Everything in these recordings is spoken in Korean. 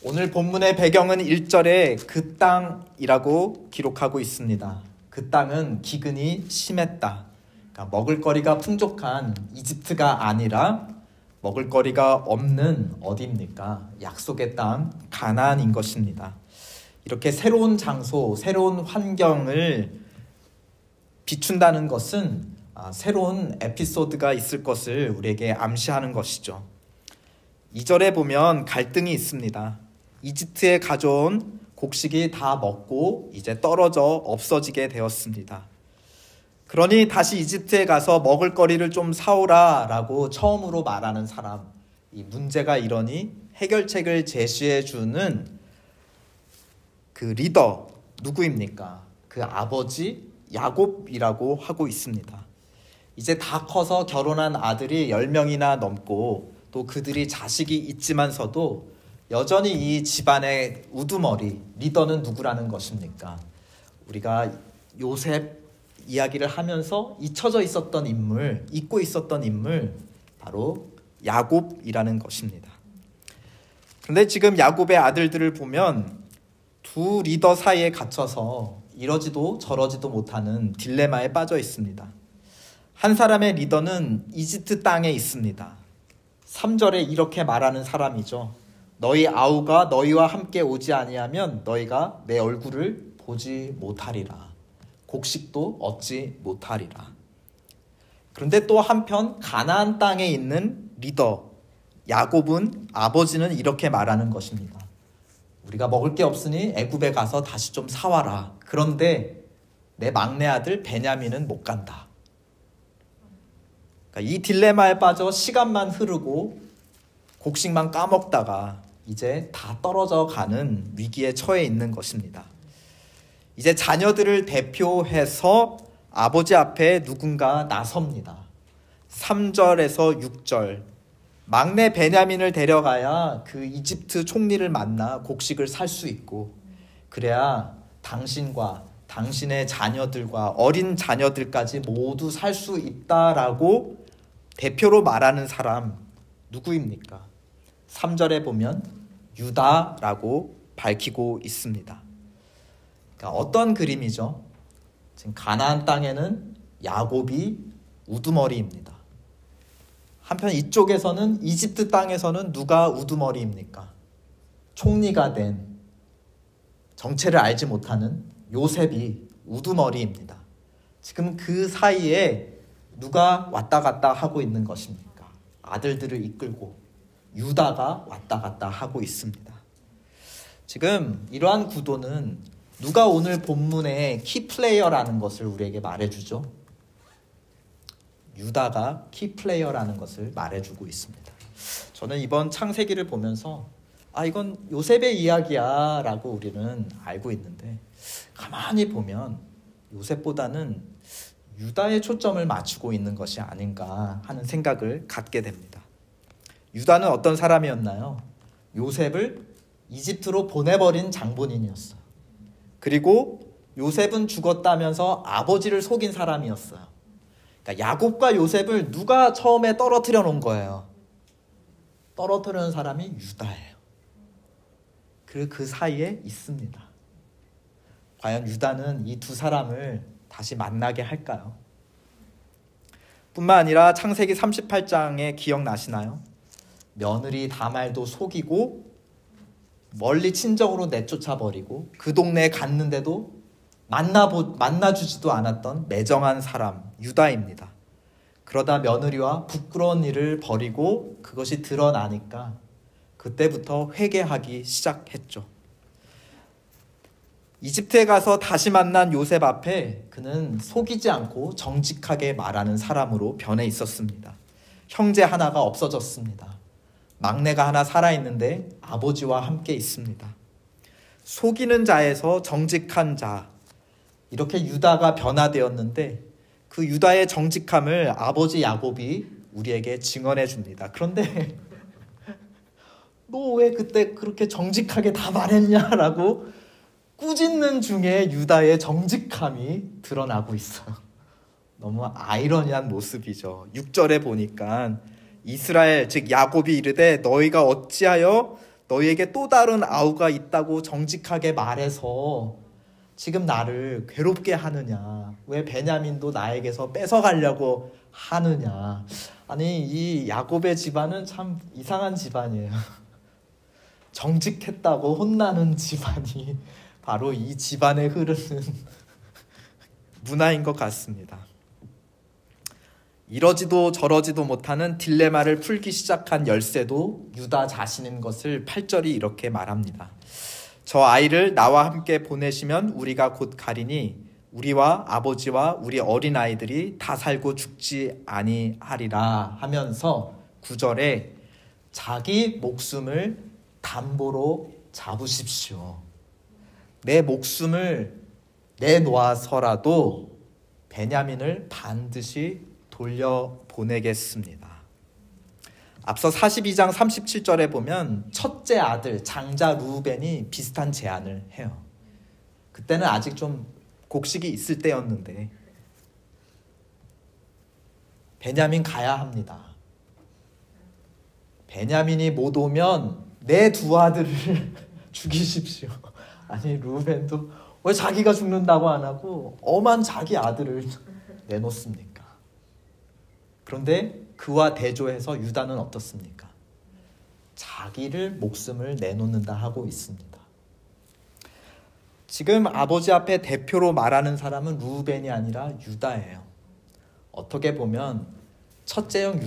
오늘 본문의 배경은 1절에 그 땅이라고 기록하고 있습니다. 그 땅은 기근이 심했다. 그러니까 먹을거리가 풍족한 이집트가 아니라 먹을거리가 없는 어디입니까? 약속의 땅 가나안인 것입니다. 이렇게 새로운 장소, 새로운 환경을 비춘다는 것은 새로운 에피소드가 있을 것을 우리에게 암시하는 것이죠. 2절에 보면 갈등이 있습니다. 이집트에 가져온 곡식이 다 먹고 이제 떨어져 없어지게 되었습니다. 그러니 다시 이집트에 가서 먹을거리를 좀 사오라 라고 처음으로 말하는 사람, 이 문제가 이러니 해결책을 제시해 주는 그 리더 누구입니까? 그 아버지 야곱이라고 하고 있습니다. 이제 다 커서 결혼한 아들이 10명이나 넘고 또 그들이 자식이 있지만서도 여전히 이 집안의 우두머리 리더는 누구라는 것입니까? 우리가 요셉 이야기를 하면서 잊혀져 있었던 인물, 잊고 있었던 인물, 바로 야곱이라는 것입니다. 그런데 지금 야곱의 아들들을 보면 두 리더 사이에 갇혀서 이러지도 저러지도 못하는 딜레마에 빠져 있습니다. 한 사람의 리더는 이집트 땅에 있습니다. 3절에 이렇게 말하는 사람이죠. 너희 아우가 너희와 함께 오지 아니하면 너희가 내 얼굴을 보지 못하리라. 곡식도 얻지 못하리라. 그런데 또 한편 가나안 땅에 있는 리더 야곱은 아버지는 이렇게 말하는 것입니다. 우리가 먹을 게 없으니 애굽에 가서 다시 좀 사와라. 그런데 내 막내 아들 베냐민은 못 간다. 그러니까 이 딜레마에 빠져 시간만 흐르고 곡식만 까먹다가 이제 다 떨어져 가는 위기에 처해 있는 것입니다. 이제 자녀들을 대표해서 아버지 앞에 누군가 나섭니다. 3절에서 6절. 막내 베냐민을 데려가야 그 이집트 총리를 만나 곡식을 살 수 있고, 그래야 당신과 당신의 자녀들과 어린 자녀들까지 모두 살 수 있다라고 대표로 말하는 사람 누구입니까? 3절에 보면 유다라고 밝히고 있습니다. 그러니까 어떤 그림이죠? 지금 가나안 땅에는 야곱이 우두머리입니다. 한편 이쪽에서는 이집트 땅에서는 누가 우두머리입니까? 총리가 된 정체를 알지 못하는 요셉이 우두머리입니다. 지금 그 사이에 누가 왔다 갔다 하고 있는 것입니까? 아들들을 이끌고 유다가 왔다 갔다 하고 있습니다. 지금 이러한 구도는 누가 오늘 본문의 키플레이어라는 것을 우리에게 말해주죠? 유다가 키플레이어라는 것을 말해주고 있습니다. 저는 이번 창세기를 보면서 이건 요셉의 이야기야 라고 우리는 알고 있는데, 가만히 보면 요셉보다는 유다에 초점을 맞추고 있는 것이 아닌가 하는 생각을 갖게 됩니다. 유다는 어떤 사람이었나요? 요셉을 이집트로 보내버린 장본인이었어요. 그리고 요셉은 죽었다면서 아버지를 속인 사람이었어요. 그러니까 야곱과 요셉을 누가 처음에 떨어뜨려 놓은 거예요? 떨어뜨려 놓은 사람이 유다예요. 그리고 그 사이에 있습니다. 과연 유다는 이 두 사람을 다시 만나게 할까요? 뿐만 아니라 창세기 38장에 기억나시나요? 며느리 다말도 속이고 멀리 친정으로 내쫓아버리고 그 동네에 갔는데도 만나주지도 않았던 매정한 사람 유다입니다. 그러다 며느리와 부끄러운 일을 벌이고 그것이 드러나니까 그때부터 회개하기 시작했죠. 이집트에 가서 다시 만난 요셉 앞에 그는 속이지 않고 정직하게 말하는 사람으로 변해 있었습니다. 형제 하나가 없어졌습니다. 막내가 하나 살아있는데 아버지와 함께 있습니다. 속이는 자에서 정직한 자, 이렇게 유다가 변화되었는데 그 유다의 정직함을 아버지 야곱이 우리에게 증언해 줍니다. 그런데 너 왜 그때 그렇게 정직하게 다 말했냐라고 꾸짖는 중에 유다의 정직함이 드러나고 있어요. 너무 아이러니한 모습이죠. 6절에 보니까 이스라엘 즉 야곱이 이르되 너희가 어찌하여 너희에게 또 다른 아우가 있다고 정직하게 말해서 지금 나를 괴롭게 하느냐? 왜 베냐민도 나에게서 뺏어가려고 하느냐? 아니, 이 야곱의 집안은 참 이상한 집안이에요. 정직했다고 혼나는 집안이 바로 이 집안에 흐르는 문화인 것 같습니다. 이러지도 저러지도 못하는 딜레마를 풀기 시작한 열쇠도 유다 자신인 것을 8절이 이렇게 말합니다. 저 아이를 나와 함께 보내시면 우리가 곧 가리니 우리와 아버지와 우리 어린아이들이 다 살고 죽지 아니하리라 하면서 9절에 자기 목숨을 담보로 잡으십시오. 내 목숨을 내놓아서라도 베냐민을 반드시 돌려보내겠습니다. 앞서 42장 37절에 보면 첫째 아들 장자 루벤이 비슷한 제안을 해요. 그때는 아직 좀 곡식이 있을 때였는데 베냐민 가야 합니다. 베냐민이 못 오면 내 두 아들을 죽이십시오. 아니, 루벤도 왜 자기가 죽는다고 안 하고 엄한 자기 아들을 내놓습니까? 그런데 그와 대조해서 유다는 어떻습니까? 자기를 목숨을 내놓는다 하고 있습니다. 지금 아버지 앞에 대표로 말하는 사람은 루벤이 아니라 유다예요. 어떻게 보면 첫째형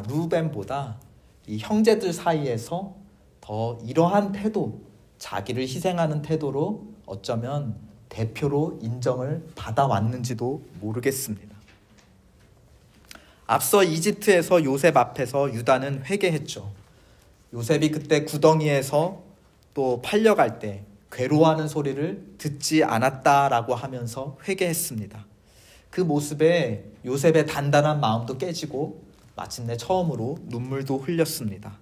루벤보다 이 형제들 사이에서 더 이러한 태도, 자기를 희생하는 태도로 어쩌면 대표로 인정을 받아왔는지도 모르겠습니다. 앞서 이집트에서 요셉 앞에서 유다는 회개했죠. 요셉이 그때 구덩이에서 또 팔려갈 때 괴로워하는 소리를 듣지 않았다라고 하면서 회개했습니다. 그 모습에 요셉의 단단한 마음도 깨지고 마침내 처음으로 눈물도 흘렸습니다.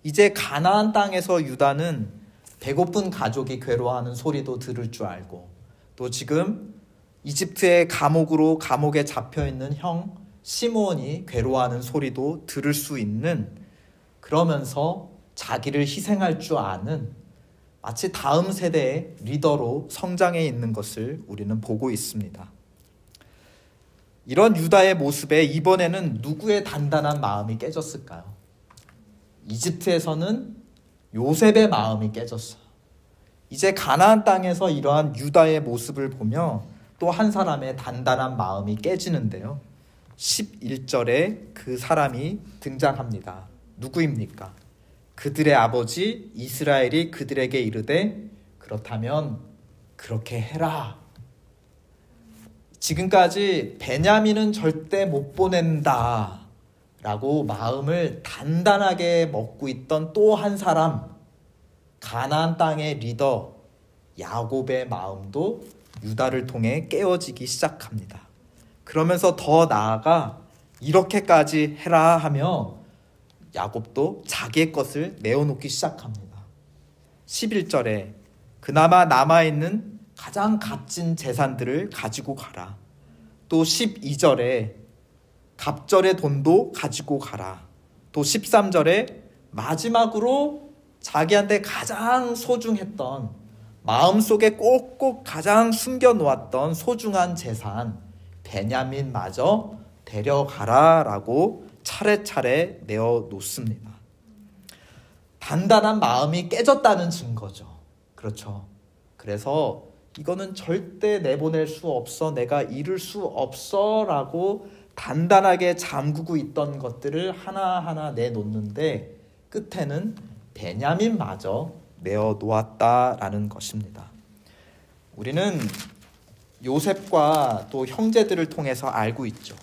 이제 가나안 땅에서 유다는 배고픈 가족이 괴로워하는 소리도 들을 줄 알고 또 지금 이집트의 감옥에 잡혀있는 형 시므온이 괴로워하는 소리도 들을 수 있는, 그러면서 자기를 희생할 줄 아는 마치 다음 세대의 리더로 성장해 있는 것을 우리는 보고 있습니다. 이런 유다의 모습에 이번에는 누구의 단단한 마음이 깨졌을까요? 이집트에서는 요셉의 마음이 깨졌어요. 이제 가나안 땅에서 이러한 유다의 모습을 보며 또 한 사람의 단단한 마음이 깨지는데요. 11절에 그 사람이 등장합니다. 누구입니까? 그들의 아버지 이스라엘이 그들에게 이르되 그렇다면 그렇게 해라. 지금까지 베냐민은 절대 못 보낸다 라고 마음을 단단하게 먹고 있던 또 한 사람, 가나안 땅의 리더 야곱의 마음도 유다를 통해 깨어지기 시작합니다. 그러면서 더 나아가 이렇게까지 해라 하며 야곱도 자기의 것을 내어놓기 시작합니다. 11절에 그나마 남아있는 가장 값진 재산들을 가지고 가라. 또 12절에 갑절의 돈도 가지고 가라. 또 13절에 마지막으로 자기한테 가장 소중했던, 마음속에 꼭꼭 가장 숨겨놓았던 소중한 재산 베냐민마저 데려가라 라고 차례차례 내어놓습니다. 단단한 마음이 깨졌다는 증거죠. 그렇죠. 그래서 이거는 절대 내보낼 수 없어, 내가 이룰 수 없어 라고 단단하게 잠그고 있던 것들을 하나하나 내놓는데 끝에는 베냐민마저 내어놓았다라는 것입니다. 우리는 요셉과 또 형제들을 통해서 알고 있죠.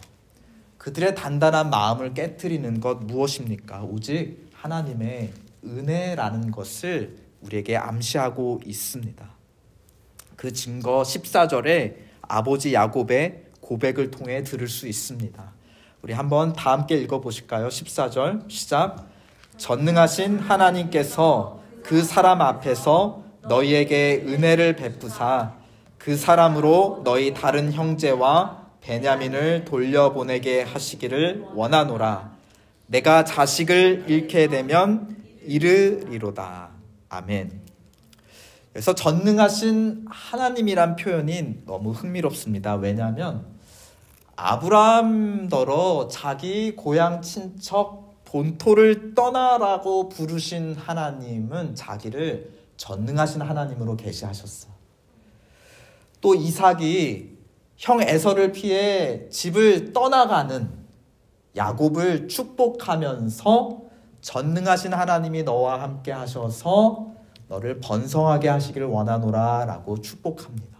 그들의 단단한 마음을 깨트리는 것 무엇입니까? 오직 하나님의 은혜라는 것을 우리에게 암시하고 있습니다. 그 증거 14절에 아버지 야곱의 고백을 통해 들을 수 있습니다. 우리 한번 다 함께 읽어보실까요? 14절 시작. 전능하신 하나님께서 그 사람 앞에서 너희에게 은혜를 베푸사 그 사람으로 너희 다른 형제와 베냐민을 돌려보내게 하시기를 원하노라. 내가 자식을 잃게 되면 이르리로다. 아멘. 그래서 전능하신 하나님이란 표현이 너무 흥미롭습니다. 왜냐하면 아브라함더러 자기 고향 친척 본토를 떠나라고 부르신 하나님은 자기를 전능하신 하나님으로 계시하셨어. 또 이삭이 형 에서를 피해 집을 떠나가는 야곱을 축복하면서 전능하신 하나님이 너와 함께 하셔서 너를 번성하게 하시기를 원하노라 라고 축복합니다.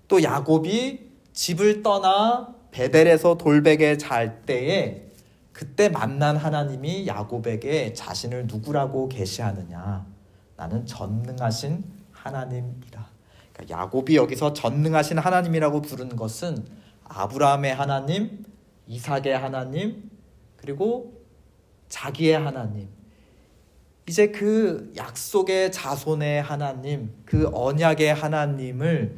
또 야곱이 집을 떠나 베델에서 돌베개 잘 때에 그때 만난 하나님이 야곱에게 자신을 누구라고 계시하느냐? 나는 전능하신 하나님이라. 그러니까 야곱이 여기서 전능하신 하나님이라고 부른 것은 아브라함의 하나님, 이삭의 하나님, 그리고 자기의 하나님, 이제 그 약속의 자손의 하나님, 그 언약의 하나님을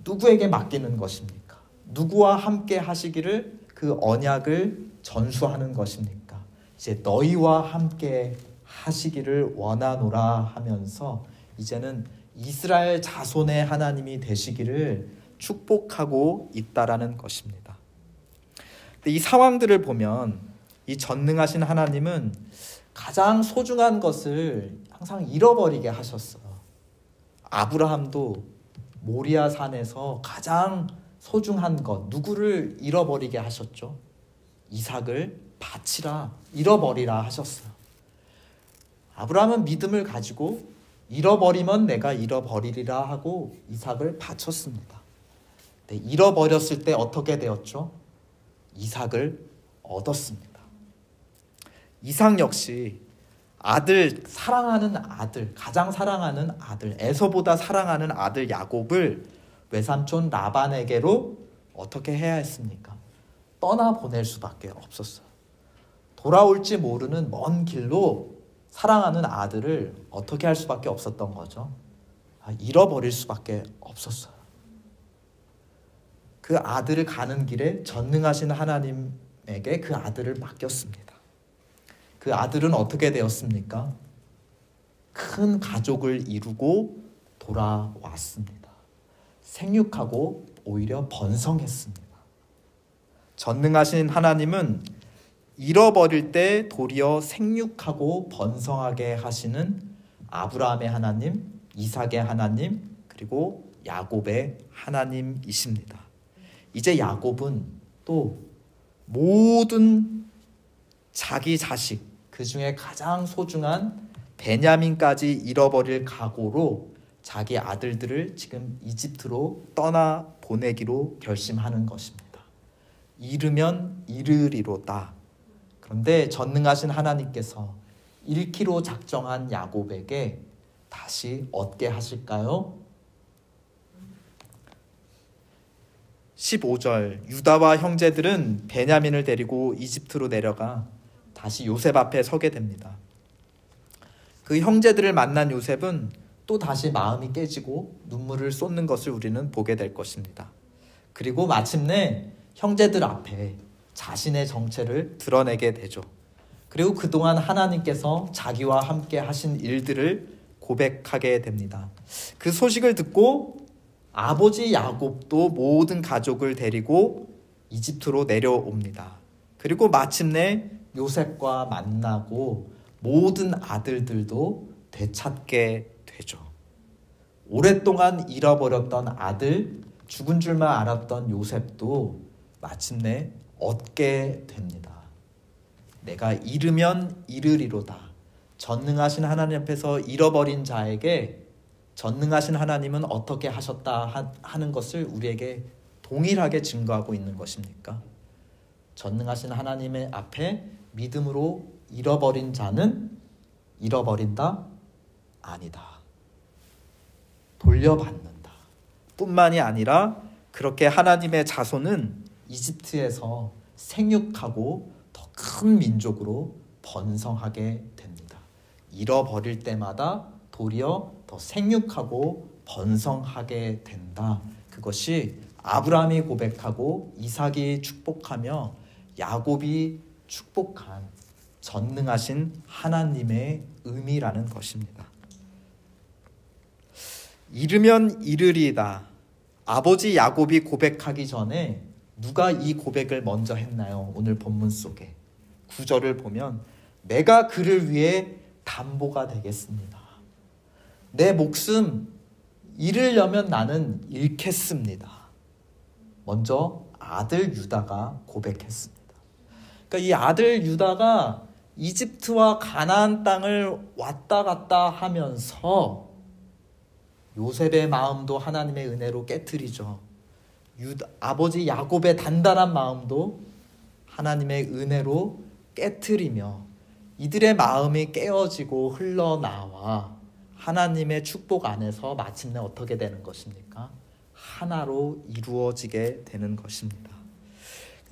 누구에게 맡기는 것입니까? 누구와 함께 하시기를 그 언약을 전수하는 것입니까? 이제 너희와 함께 하시기를 원하노라 하면서 이제는 이스라엘 자손의 하나님이 되시기를 축복하고 있다라는 것입니다. 근데 이 상황들을 보면 이 전능하신 하나님은 가장 소중한 것을 항상 잃어버리게 하셨어요. 아브라함도 모리아 산에서 가장 소중한 것, 누구를 잃어버리게 하셨죠? 이삭을 바치라, 잃어버리라 하셨어요. 아브라함은 믿음을 가지고 잃어버리면 내가 잃어버리리라 하고 이삭을 바쳤습니다. 근데 잃어버렸을 때 어떻게 되었죠? 이삭을 얻었습니다. 이삭 역시 사랑하는 아들, 가장 사랑하는 아들, 에서보다 사랑하는 아들 야곱을 외삼촌 라반에게로 어떻게 해야 했습니까? 떠나보낼 수밖에 없었어요. 돌아올지 모르는 먼 길로 사랑하는 아들을 어떻게 할 수밖에 없었던 거죠? 잃어버릴 수밖에 없었어요. 그 아들을 가는 길에 전능하신 하나님에게 그 아들을 맡겼습니다. 그 아들은 어떻게 되었습니까? 큰 가족을 이루고 돌아왔습니다. 생육하고 오히려 번성했습니다. 전능하신 하나님은 잃어버릴 때 도리어 생육하고 번성하게 하시는 아브라함의 하나님, 이삭의 하나님, 그리고 야곱의 하나님이십니다. 이제 야곱은 또 모든 자기 자식, 그 중에 가장 소중한 베냐민까지 잃어버릴 각오로 자기 아들들을 지금 이집트로 떠나 보내기로 결심하는 것입니다. 잃으면 잃으리로다. 그런데 전능하신 하나님께서 잃기로 작정한 야곱에게 다시 얻게 하실까요? 15절, 유다와 형제들은 베냐민을 데리고 이집트로 내려가 다시 요셉 앞에 서게 됩니다. 그 형제들을 만난 요셉은 또 다시 마음이 깨지고 눈물을 쏟는 것을 우리는 보게 될 것입니다. 그리고 마침내 형제들 앞에 자신의 정체를 드러내게 되죠. 그리고 그동안 하나님께서 자기와 함께 하신 일들을 고백하게 됩니다. 그 소식을 듣고 아버지 야곱도 모든 가족을 데리고 이집트로 내려옵니다. 그리고 마침내 요셉과 만나고 모든 아들들도 되찾게 되죠. 오랫동안 잃어버렸던 아들, 죽은 줄만 알았던 요셉도 마침내 얻게 됩니다. 내가 잃으면 잃으리로다. 전능하신 하나님 앞에서 잃어버린 자에게 전능하신 하나님은 어떻게 하셨다 하는 것을 우리에게 동일하게 증거하고 있는 것입니까? 전능하신 하나님의 앞에 믿음으로 잃어버린 자는 잃어버린다? 아니다. 돌려받는다. 뿐만이 아니라 그렇게 하나님의 자손은 이집트에서 생육하고 더 큰 민족으로 번성하게 됩니다. 잃어버릴 때마다 도리어 더 생육하고 번성하게 된다. 그것이 아브라함이 고백하고 이삭이 축복하며 야곱이 축복한 전능하신 하나님의 의미라는 것입니다. 이르면 이르리다. 아버지 야곱이 고백하기 전에 누가 이 고백을 먼저 했나요? 오늘 본문 속에 9절을 보면 내가 그를 위해 담보가 되겠습니다. 내 목숨 잃으려면 나는 잃겠습니다. 먼저 아들 유다가 고백했습니다. 그러니까 이 아들 유다가 이집트와 가나안 땅을 왔다 갔다 하면서 요셉의 마음도 하나님의 은혜로 깨트리죠. 아버지 야곱의 단단한 마음도 하나님의 은혜로 깨트리며 이들의 마음이 깨어지고 흘러나와 하나님의 축복 안에서 마침내 어떻게 되는 것입니까? 하나로 이루어지게 되는 것입니다.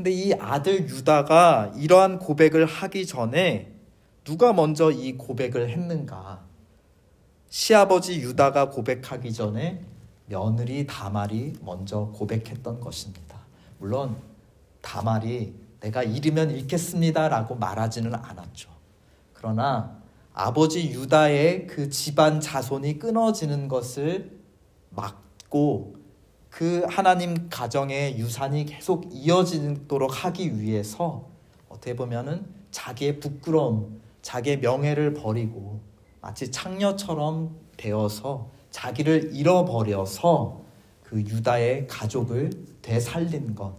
근데 이 아들 유다가 이러한 고백을 하기 전에 누가 먼저 이 고백을 했는가? 시아버지 유다가 고백하기 전에 며느리 다말이 먼저 고백했던 것입니다. 물론 다말이 내가 잃으면 잃겠습니다 라고 말하지는 않았죠. 그러나 아버지 유다의 그 집안 자손이 끊어지는 것을 막고 그 하나님 가정의 유산이 계속 이어지도록 하기 위해서 어떻게 보면은 자기의 부끄러움, 자기의 명예를 버리고 마치 창녀처럼 되어서 자기를 잃어버려서 그 유다의 가족을 되살린 것,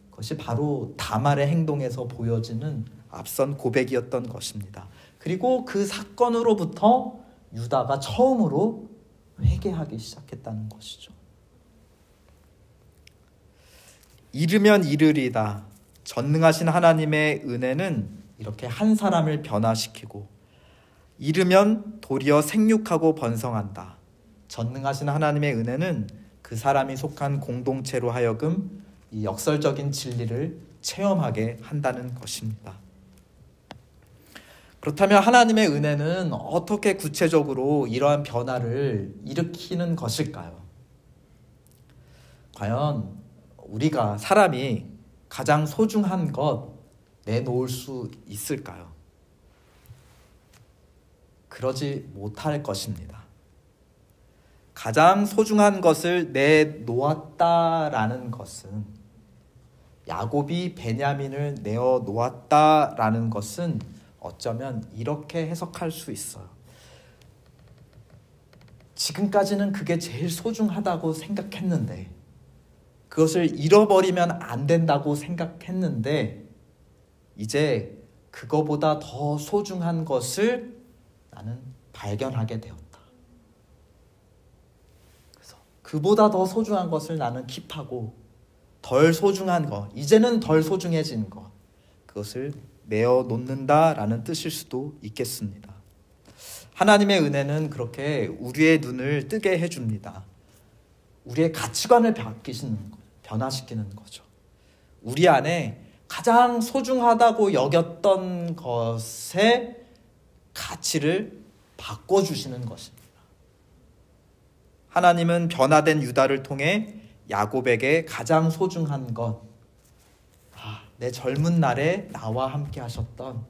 그것이 바로 다말의 행동에서 보여지는 앞선 고백이었던 것입니다. 그리고 그 사건으로부터 유다가 처음으로 회개하기 시작했다는 것이죠. 이르면 이르리다. 전능하신 하나님의 은혜는 이렇게 한 사람을 변화시키고 이르면 도리어 생육하고 번성한다. 전능하신 하나님의 은혜는 그 사람이 속한 공동체로 하여금 이 역설적인 진리를 체험하게 한다는 것입니다. 그렇다면 하나님의 은혜는 어떻게 구체적으로 이러한 변화를 일으키는 것일까요? 과연 우리가 사람이 가장 소중한 것 내놓을 수 있을까요? 그러지 못할 것입니다. 가장 소중한 것을 내놓았다라는 것은 야곱이 베냐민을 내어놓았다라는 것은 어쩌면 이렇게 해석할 수 있어요. 지금까지는 그게 제일 소중하다고 생각했는데 그것을 잃어버리면 안 된다고 생각했는데 이제 그거보다 더 소중한 것을 나는 발견하게 되었다. 그래서 그보다 더 소중한 것을 나는 킵하고 덜 소중한 것, 이제는 덜 소중해진 것, 그것을 내어놓는다라는 뜻일 수도 있겠습니다. 하나님의 은혜는 그렇게 우리의 눈을 뜨게 해줍니다. 우리의 가치관을 변화시키는 거죠. 우리 안에 가장 소중하다고 여겼던 것의 가치를 바꿔주시는 것입니다. 하나님은 변화된 유다를 통해 야곱에게 가장 소중한 것, 내 젊은 날에 나와 함께 하셨던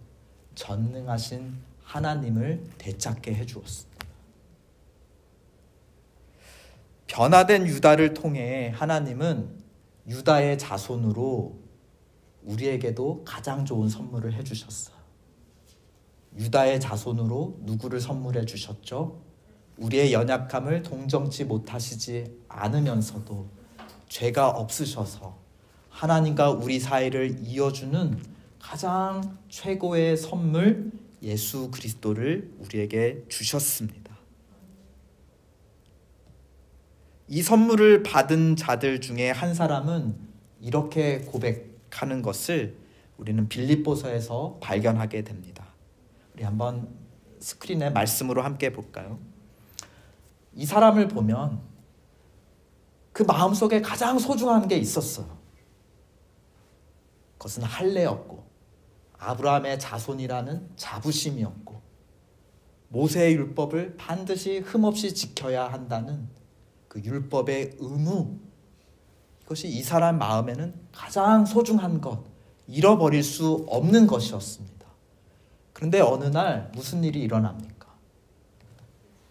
전능하신 하나님을 되찾게 해주었습니다. 변화된 유다를 통해 하나님은 유다의 자손으로 우리에게도 가장 좋은 선물을 해주셨어요. 유다의 자손으로 누구를 선물해 주셨죠? 우리의 연약함을 동정치 못하시지 않으면서도 죄가 없으셔서 하나님과 우리 사이를 이어주는 가장 최고의 선물 예수 그리스도를 우리에게 주셨습니다. 이 선물을 받은 자들 중에 한 사람은 이렇게 고백하는 것을 우리는 빌립보서에서 발견하게 됩니다. 우리 한번 스크린에 말씀으로 함께 볼까요? 이 사람을 보면 그 마음속에 가장 소중한 게 있었어요. 그것은 할례였고 아브라함의 자손이라는 자부심이었고 모세의 율법을 반드시 흠없이 지켜야 한다는 그 율법의 의무, 이것이 이 사람 마음에는 가장 소중한 것, 잃어버릴 수 없는 것이었습니다. 그런데 어느 날 무슨 일이 일어납니까?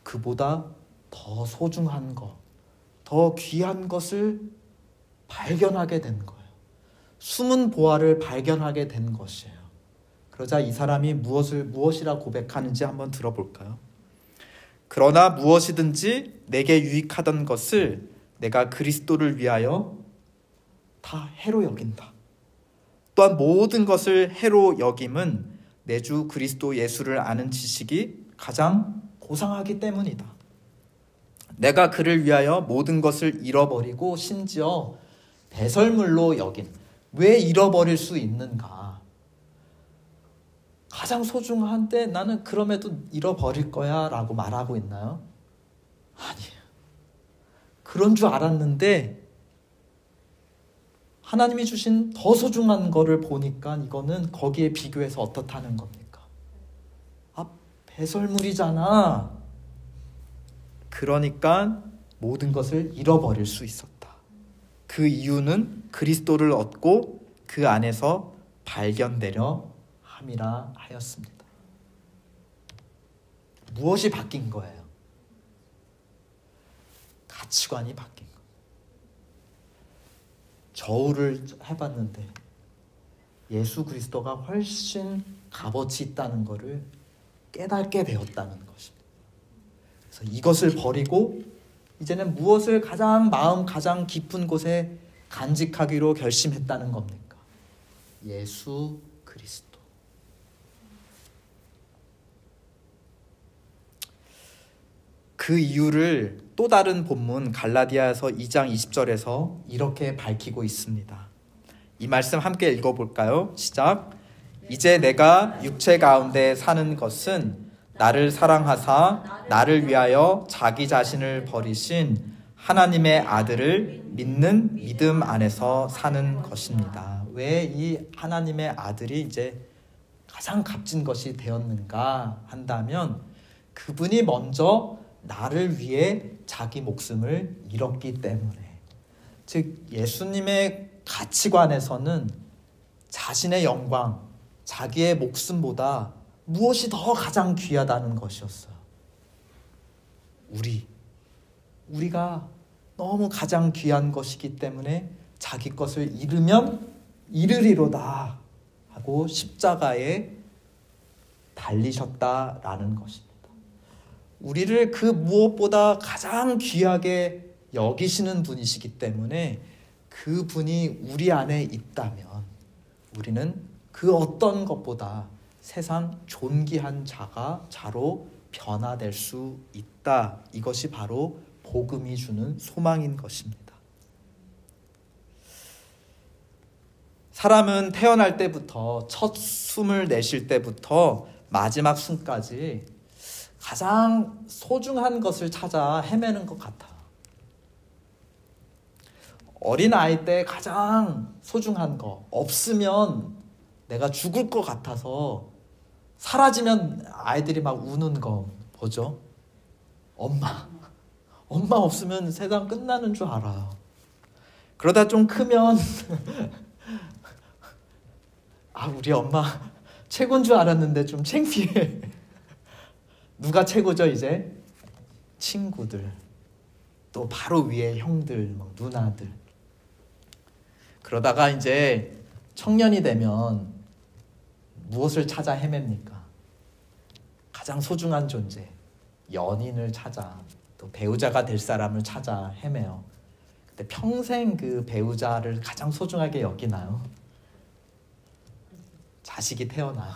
그보다 더 소중한 것, 더 귀한 것을 발견하게 된 거예요. 숨은 보화를 발견하게 된 것이에요. 그러자 이 사람이 무엇이라 고백하는지 한번 들어볼까요? 그러나 무엇이든지 내게 유익하던 것을 내가 그리스도를 위하여 다 해로 여긴다. 또한 모든 것을 해로 여김은 내 주 그리스도 예수를 아는 지식이 가장 고상하기 때문이다. 내가 그를 위하여 모든 것을 잃어버리고 심지어 배설물로 여긴. 왜 잃어버릴 수 있는가? 가장 소중한데 나는 그럼에도 잃어버릴 거야 라고 말하고 있나요? 아니에요. 그런 줄 알았는데 하나님이 주신 더 소중한 거를 보니까 이거는 거기에 비교해서 어떻다는 겁니까? 아, 배설물이잖아. 그러니까 모든 것을 잃어버릴 수 있었다. 그 이유는 그리스도를 얻고 그 안에서 발견되려 함이라 하였습니다. 무엇이 바뀐 거예요? 가치관이 바뀐 거예요. 저울을 해봤는데 예수 그리스도가 훨씬 값어치 있다는 것을 깨닫게 되었다는 것입니다. 그래서 이것을 버리고 이제는 무엇을 마음 가장 깊은 곳에 간직하기로 결심했다는 겁니까? 예수 그리스도. 그 이유를 또 다른 본문 갈라디아서 2장 20절에서 이렇게 밝히고 있습니다. 이 말씀 함께 읽어볼까요? 시작. 이제 내가 육체 가운데 사는 것은 나를 사랑하사 나를 위하여 자기 자신을 버리신 하나님의 아들을 믿는 믿음 안에서 사는 것입니다. 왜 이 하나님의 아들이 이제 가장 값진 것이 되었는가 한다면 그분이 먼저 나를 위해 자기 목숨을 잃었기 때문에, 즉 예수님의 가치관에서는 자신의 영광, 자기의 목숨보다 무엇이 더 가장 귀하다는 것이었어요. 우리가 너무 가장 귀한 것이기 때문에 자기 것을 잃으면 잃으리로다 하고 십자가에 달리셨다라는 것입니다. 우리를 그 무엇보다 가장 귀하게 여기시는 분이시기 때문에 그 분이 우리 안에 있다면 우리는 그 어떤 것보다 세상 존귀한 자로 변화될 수 있다. 이것이 바로 복음이 주는 소망인 것입니다. 사람은 태어날 때부터 첫 숨을 내쉴 때부터 마지막 숨까지 가장 소중한 것을 찾아 헤매는 것 같아. 어린아이 때 가장 소중한 거 없으면 내가 죽을 것 같아서 사라지면 아이들이 막 우는 거 보죠. 엄마 없으면 세상 끝나는 줄 알아요. 그러다 좀 크면 우리 엄마 최고인 줄 알았는데 좀 창피해. 누가 최고죠 이제? 친구들, 또 바로 위에 형들, 누나들. 그러다가 이제 청년이 되면 무엇을 찾아 헤맵니까? 가장 소중한 존재, 연인을 찾아, 또 배우자가 될 사람을 찾아 헤매요. 근데 평생 그 배우자를 가장 소중하게 여기나요? 자식이 태어나요.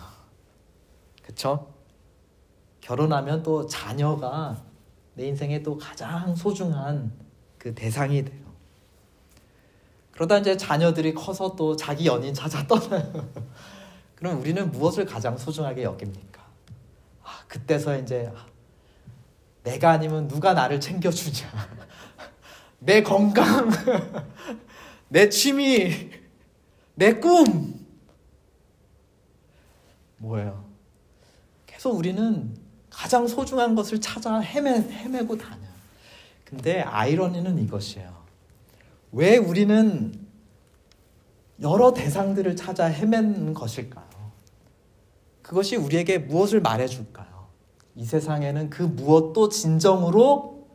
그쵸? 결혼하면 또 자녀가 내 인생에 또 가장 소중한 그 대상이 돼요. 그러다 이제 자녀들이 커서 또 자기 연인 찾아 떠나요. 그럼 우리는 무엇을 가장 소중하게 여깁니까? 그때서 이제 내가 아니면 누가 나를 챙겨주냐. 내 건강, 내 취미, 내 꿈. 뭐예요? 계속 우리는 가장 소중한 것을 찾아 헤매고 다녀요. 근데 아이러니는 이것이에요. 왜 우리는 여러 대상들을 찾아 헤매는 것일까요? 그것이 우리에게 무엇을 말해줄까요? 이 세상에는 그 무엇도 진정으로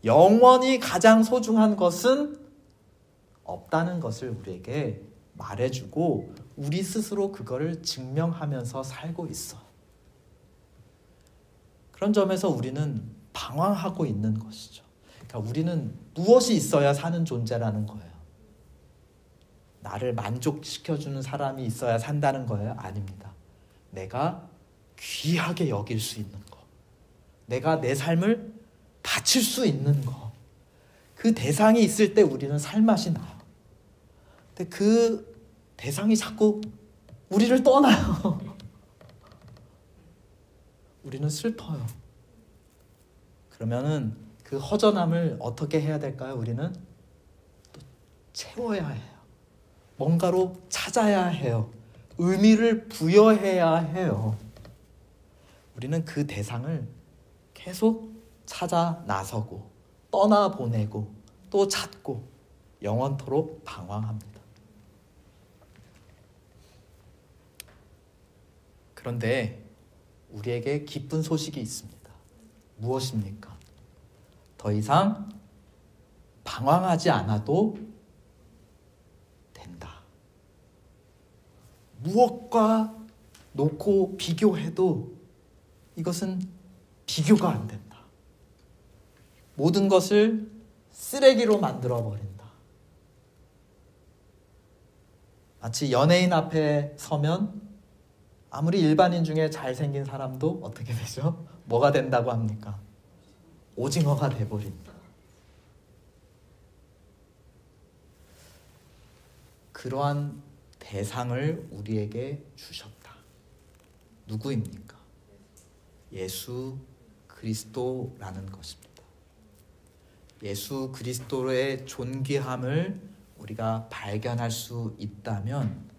영원히 가장 소중한 것은 없다는 것을 우리에게 말해주고 우리 스스로 그거를 증명하면서 살고 있어. 그런 점에서 우리는 방황하고 있는 것이죠. 그러니까 우리는 무엇이 있어야 사는 존재라는 거예요. 나를 만족시켜주는 사람이 있어야 산다는 거예요? 아닙니다. 내가 귀하게 여길 수 있는 거, 내가 내 삶을 바칠 수 있는 거, 그 대상이 있을 때 우리는 살맛이 나요. 근데 그 대상이 자꾸 우리를 떠나요. 우리는 슬퍼요. 그러면은 그 허전함을 어떻게 해야 될까요? 우리는 또 채워야 해요. 뭔가로 찾아야 해요. 의미를 부여해야 해요. 우리는 그 대상을 계속 찾아 나서고 떠나보내고 또 찾고 영원토록 방황합니다. 그런데 우리에게 기쁜 소식이 있습니다. 무엇입니까? 더 이상 방황하지 않아도 된다. 무엇과 놓고 비교해도 이것은 비교가 안 된다. 모든 것을 쓰레기로 만들어버린다. 마치 연예인 앞에 서면 아무리 일반인 중에 잘생긴 사람도 어떻게 되죠? 뭐가 된다고 합니까? 오징어가 돼버린다. 그러한 대상을 우리에게 주셨다. 누구입니까? 예수 그리스도라는 것입니다. 예수 그리스도의 존귀함을 우리가 발견할 수 있다면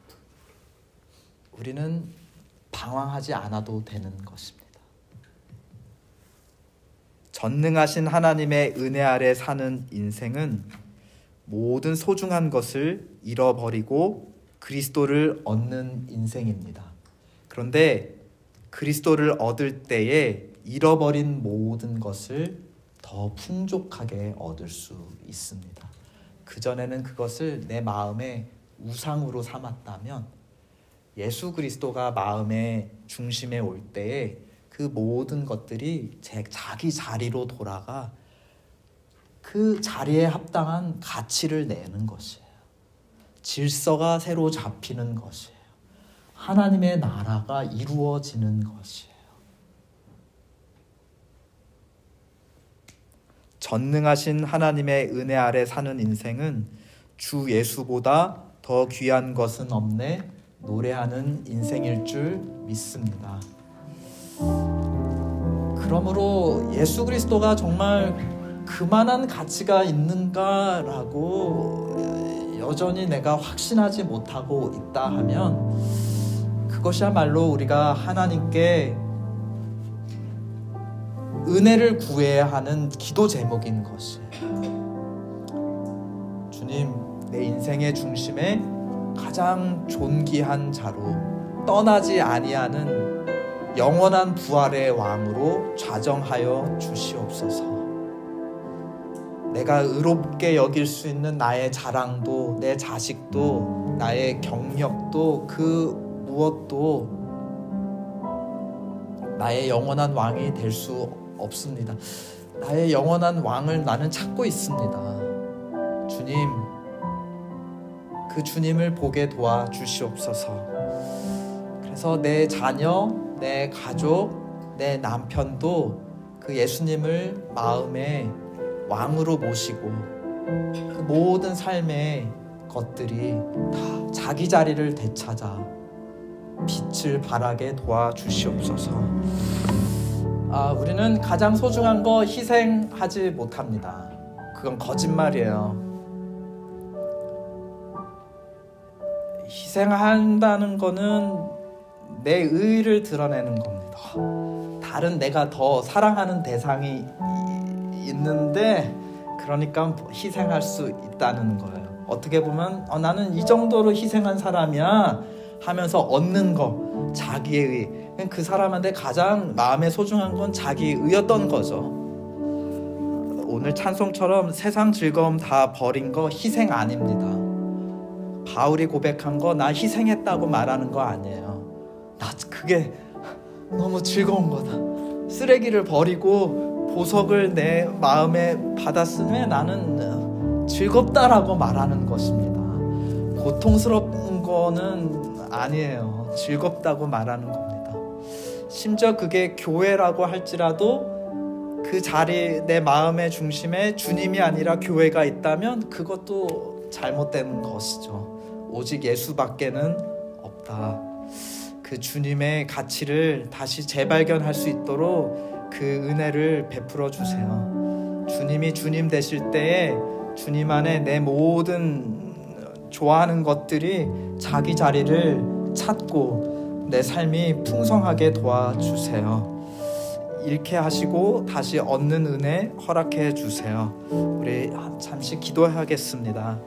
우리는 방황하지 않아도 되는 것입니다. 전능하신 하나님의 은혜 아래 사는 인생은 모든 소중한 것을 잃어버리고 그리스도를 얻는 인생입니다. 그런데 그리스도를 얻을 때에 잃어버린 모든 것을 더 풍족하게 얻을 수 있습니다. 그전에는 그것을 내 마음의 우상으로 삼았다면 예수 그리스도가 마음의 중심에 올 때에 그 모든 것들이 자기 자리로 돌아가 그 자리에 합당한 가치를 내는 것이에요. 질서가 새로 잡히는 것이에요. 하나님의 나라가 이루어지는 것이에요. 전능하신 하나님의 은혜 아래 사는 인생은 주 예수보다 더 귀한 것은 없네 노래하는 인생일 줄 믿습니다. 그러므로 예수 그리스도가 정말 그만한 가치가 있는가라고 여전히 내가 확신하지 못하고 있다 하면 그것이야말로 우리가 하나님께 은혜를 구해야 하는 기도 제목인 것이에요. 주님, 내 인생의 중심에 가장 존귀한 자로 떠나지 아니하는 영원한 부활의 왕으로 좌정하여 주시옵소서. 내가 의롭게 여길 수 있는 나의 자랑도, 내 자식도, 나의 경력도, 그 무엇도 나의 영원한 왕이 될 수 없습니다. 나의 영원한 왕을 나는 찾고 있습니다. 주님, 그 주님을 보게 도와주시옵소서. 그래서 내 자녀, 내 가족, 내 남편도 그 예수님을 마음에 왕으로 모시고 그 모든 삶의 것들이 다 자기 자리를 되찾아 빛을 발하게 도와주시옵소서. 우리는 가장 소중한 거 희생하지 못합니다. 그건 거짓말이에요. 희생한다는 거는 내 의의를 드러내는 겁니다. 다른 내가 더 사랑하는 대상이 있는데 그러니까 희생할 수 있다는 거예요. 어떻게 보면 나는 이 정도로 희생한 사람이야 하면서 얻는 거, 자기의 의. 그 사람한테 가장 마음에 소중한 건 자기의 의였던 거죠. 오늘 찬송처럼 세상 즐거움 다 버린 거 희생 아닙니다. 바울이 고백한 거 나 희생했다고 말하는 거 아니에요. 나 그게 너무 즐거운 거다. 쓰레기를 버리고 보석을 내 마음에 받았으면 나는 즐겁다라고 말하는 것입니다. 고통스러운 거는 아니에요. 즐겁다고 말하는 겁니다. 심지어 그게 교회라고 할지라도 그 자리, 내 마음의 중심에 주님이 아니라 교회가 있다면 그것도 잘못된 것이죠. 오직 예수밖에는 없다. 그 주님의 가치를 다시 재발견할 수 있도록 그 은혜를 베풀어 주세요. 주님이 주님 되실 때에 주님 안에 내 모든 좋아하는 것들이 자기 자리를 찾고 내 삶이 풍성하게 도와주세요. 잃게 하시고 다시 얻는 은혜 허락해 주세요. 우리 잠시 기도하겠습니다.